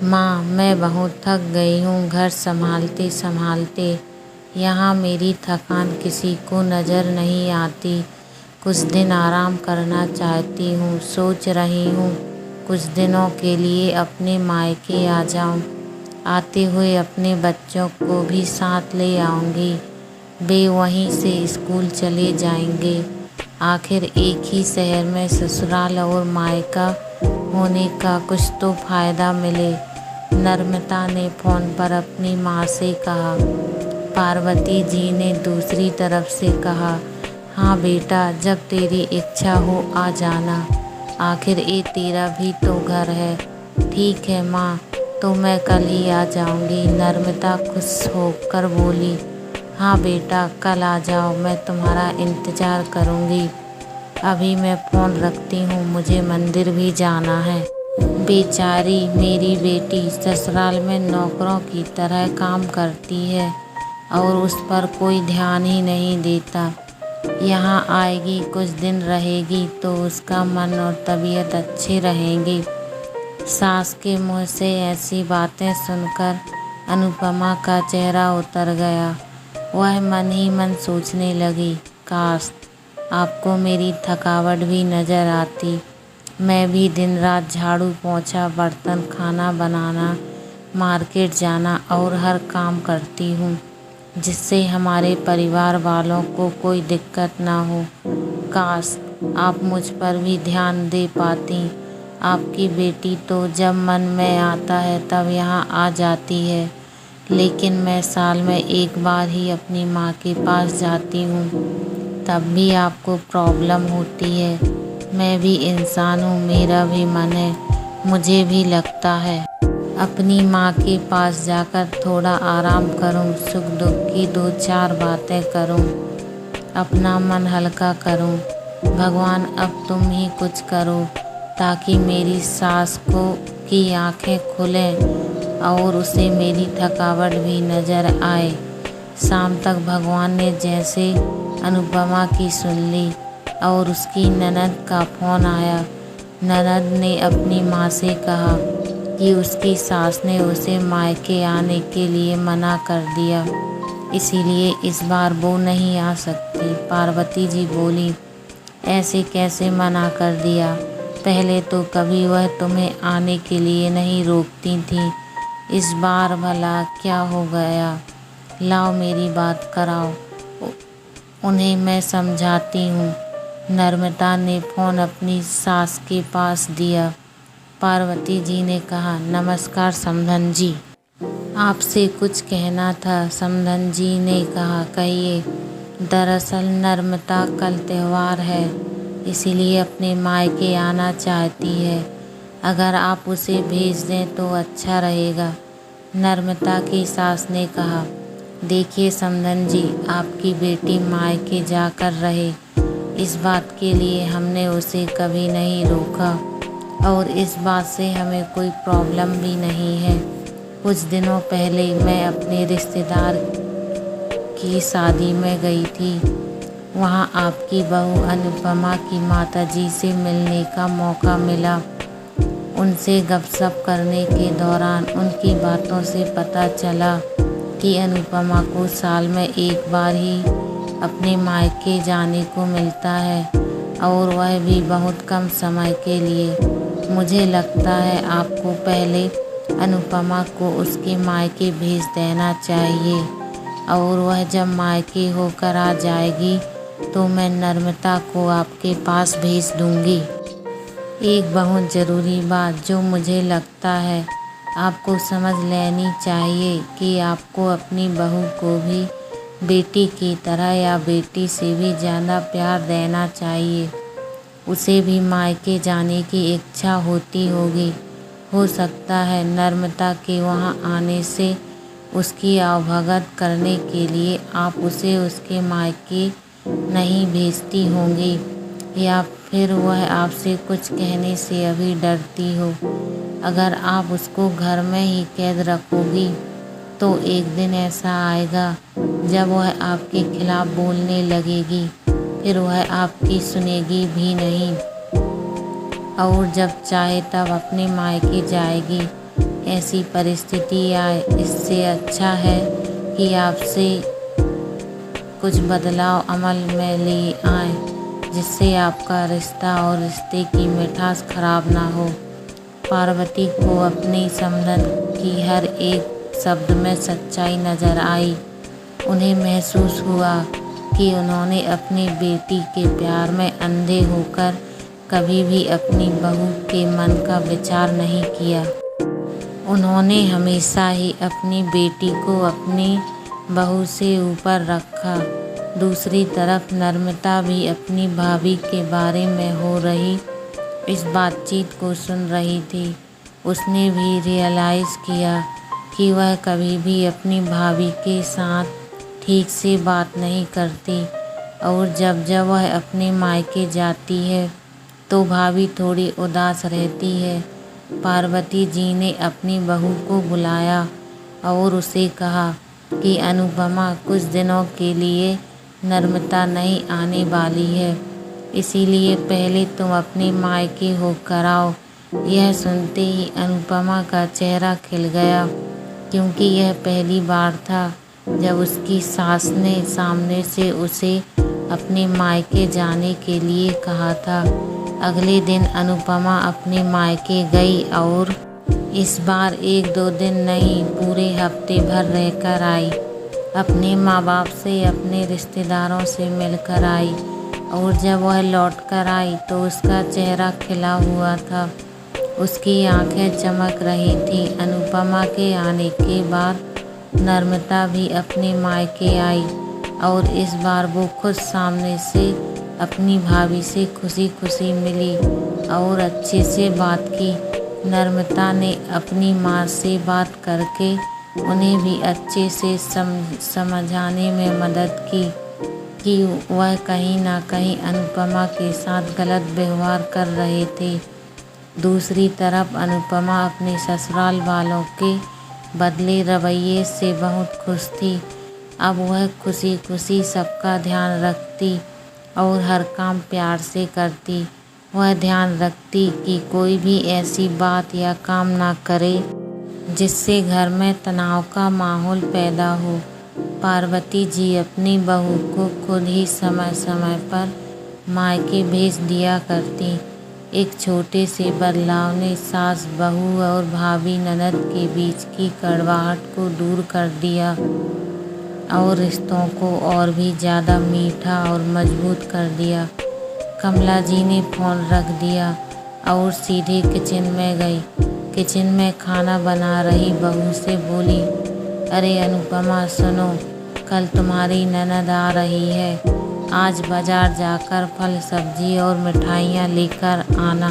माँ, मैं बहुत थक गई हूँ घर संभालते संभालते। यहाँ मेरी थकान किसी को नज़र नहीं आती। कुछ दिन आराम करना चाहती हूँ। सोच रही हूँ कुछ दिनों के लिए अपने मायके आ जाऊँ। आते हुए अपने बच्चों को भी साथ ले आऊँगी। वे वहीं से स्कूल चले जाएंगे। आखिर एक ही शहर में ससुराल और मायका होने का कुछ तो फ़ायदा मिले। नर्मदा ने फ़ोन पर अपनी माँ से कहा। पार्वती जी ने दूसरी तरफ से कहा, हाँ बेटा, जब तेरी इच्छा हो आ जाना। आखिर ये तेरा भी तो घर है। ठीक है माँ, तो मैं कल ही आ जाऊँगी। नर्मदा खुश होकर बोली, हाँ बेटा, कल आ जाओ, मैं तुम्हारा इंतज़ार करूँगी। अभी मैं फ़ोन रखती हूँ, मुझे मंदिर भी जाना है। बेचारी मेरी बेटी ससुराल में नौकरों की तरह काम करती है और उस पर कोई ध्यान ही नहीं देता। यहाँ आएगी, कुछ दिन रहेगी तो उसका मन और तबीयत अच्छे रहेंगे। सास के मुँह से ऐसी बातें सुनकर अनुपमा का चेहरा उतर गया। वह मन ही मन सोचने लगी, काश आपको मेरी थकावट भी नज़र आती। मैं भी दिन रात झाड़ू पोंछा, बर्तन, खाना बनाना, मार्केट जाना और हर काम करती हूँ, जिससे हमारे परिवार वालों को कोई दिक्कत ना हो। काश आप मुझ पर भी ध्यान दे पाती। आपकी बेटी तो जब मन में आता है तब यहाँ आ जाती है, लेकिन मैं साल में एक बार ही अपनी माँ के पास जाती हूँ, तब भी आपको प्रॉब्लम होती है। मैं भी इंसान हूँ, मेरा भी मन है, मुझे भी लगता है अपनी माँ के पास जाकर थोड़ा आराम करूँ, सुख दुख की दो चार बातें करूँ, अपना मन हल्का करूँ। भगवान, अब तुम ही कुछ करो ताकि मेरी सास को की आँखें खुलें और उसे मेरी थकावट भी नज़र आए। शाम तक भगवान ने जैसे अनुपमा की सुन ली और उसकी ननद का फ़ोन आया। ननद ने अपनी माँ से कहा कि उसकी सास ने उसे मायके आने के लिए मना कर दिया, इसीलिए इस बार वो नहीं आ सकती। पार्वती जी बोली, ऐसे कैसे मना कर दिया? पहले तो कभी वह तुम्हें आने के लिए नहीं रोकती थी, इस बार भला क्या हो गया? लाओ मेरी बात कराओ, उन्हें मैं समझाती हूँ। नर्मदा ने फ़ोन अपनी सास के पास दिया। पार्वती जी ने कहा, नमस्कार समधन जी, आपसे कुछ कहना था। समधन जी ने कहा, कहिए। दरअसल नर्मदा कल त्यौहार है, इसीलिए अपने मायके आना चाहती है। अगर आप उसे भेज दें तो अच्छा रहेगा। नर्मदा की सास ने कहा, देखिए समधन जी, आपकी बेटी मायके जाकर रहे, इस बात के लिए हमने उसे कभी नहीं रोका और इस बात से हमें कोई प्रॉब्लम भी नहीं है। कुछ दिनों पहले मैं अपने रिश्तेदार की शादी में गई थी। वहाँ आपकी बहू अनुपमा की माताजी से मिलने का मौका मिला। उनसे गपशप करने के दौरान उनकी बातों से पता चला कि अनुपमा को साल में एक बार ही अपने मायके जाने को मिलता है और वह भी बहुत कम समय के लिए। मुझे लगता है आपको पहले अनुपमा को उसके मायके भेज देना चाहिए और वह जब मायके होकर आ जाएगी तो मैं नर्मदा को आपके पास भेज दूंगी। एक बहुत ज़रूरी बात जो मुझे लगता है आपको समझ लेनी चाहिए कि आपको अपनी बहू को भी बेटी की तरह या बेटी से भी ज़्यादा प्यार देना चाहिए। उसे भी मायके जाने की इच्छा होती होगी। हो सकता है नर्मदा के वहाँ आने से उसकी आवभगत करने के लिए आप उसे उसके मायके नहीं भेजती होंगी, या फिर वह आपसे कुछ कहने से अभी डरती हो। अगर आप उसको घर में ही कैद रखोगी तो एक दिन ऐसा आएगा जब वह आपके खिलाफ़ बोलने लगेगी, फिर वह आपकी सुनेगी भी नहीं और जब चाहे तब अपने मायके जाएगी। ऐसी परिस्थिति आए, इससे अच्छा है कि आपसे कुछ बदलाव अमल में ले आए, जिससे आपका रिश्ता और रिश्ते की मिठास खराब ना हो। पार्वती को अपनी समधन की हर एक शब्द में सच्चाई नजर आई। उन्हें महसूस हुआ कि उन्होंने अपनी बेटी के प्यार में अंधे होकर कभी भी अपनी बहू के मन का विचार नहीं किया। उन्होंने हमेशा ही अपनी बेटी को अपनी बहू से ऊपर रखा। दूसरी तरफ नर्मदा भी अपनी भाभी के बारे में हो रही इस बातचीत को सुन रही थी। उसने भी रियलाइज़ किया कि वह कभी भी अपनी भाभी के साथ ठीक से बात नहीं करती और जब जब वह अपने मायके जाती है तो भाभी थोड़ी उदास रहती है। पार्वती जी ने अपनी बहू को बुलाया और उसे कहा कि अनुपमा कुछ दिनों के लिए नर्मदा नहीं आने वाली है, इसीलिए पहले तुम अपने मायके होकर आओ। यह सुनते ही अनुपमा का चेहरा खिल गया, क्योंकि यह पहली बार था जब उसकी सास ने सामने से उसे अपने मायके जाने के लिए कहा था। अगले दिन अनुपमा अपने मायके गई और इस बार 1-2 दिन नहीं, पूरे हफ्ते भर रहकर आई। अपने माँ बाप से, अपने रिश्तेदारों से मिलकर आई और जब वह लौट कर आई तो उसका चेहरा खिला हुआ था, उसकी आंखें चमक रही थी। अनुपमा के आने के बाद नर्मदा भी अपने मायके आई और इस बार वो खुद सामने से अपनी भाभी से खुशी खुशी मिली और अच्छे से बात की। नर्मदा ने अपनी माँ से बात करके उन्हें भी अच्छे से समझाने में मदद की कि वह कहीं ना कहीं अनुपमा के साथ गलत व्यवहार कर रहे थे। दूसरी तरफ अनुपमा अपने ससुराल वालों के बदले रवैये से बहुत खुश थी। अब वह खुशी खुशी सबका ध्यान रखती और हर काम प्यार से करती। वह ध्यान रखती कि कोई भी ऐसी बात या काम ना करे जिससे घर में तनाव का माहौल पैदा हो। पार्वती जी अपनी बहू को खुद ही समय समय पर मायके भेज दिया करती। एक छोटे से बदलाव ने सास बहू और भाभी ननद के बीच की कड़वाहट को दूर कर दिया और रिश्तों को और भी ज़्यादा मीठा और मजबूत कर दिया। कमला जी ने फ़ोन रख दिया और सीधे किचन में गई। किचन में खाना बना रही बहू से बोली, अरे अनुपमा सुनो, कल तुम्हारी ननद आ रही है। आज बाजार जाकर फल सब्जी और मिठाइयाँ लेकर आना।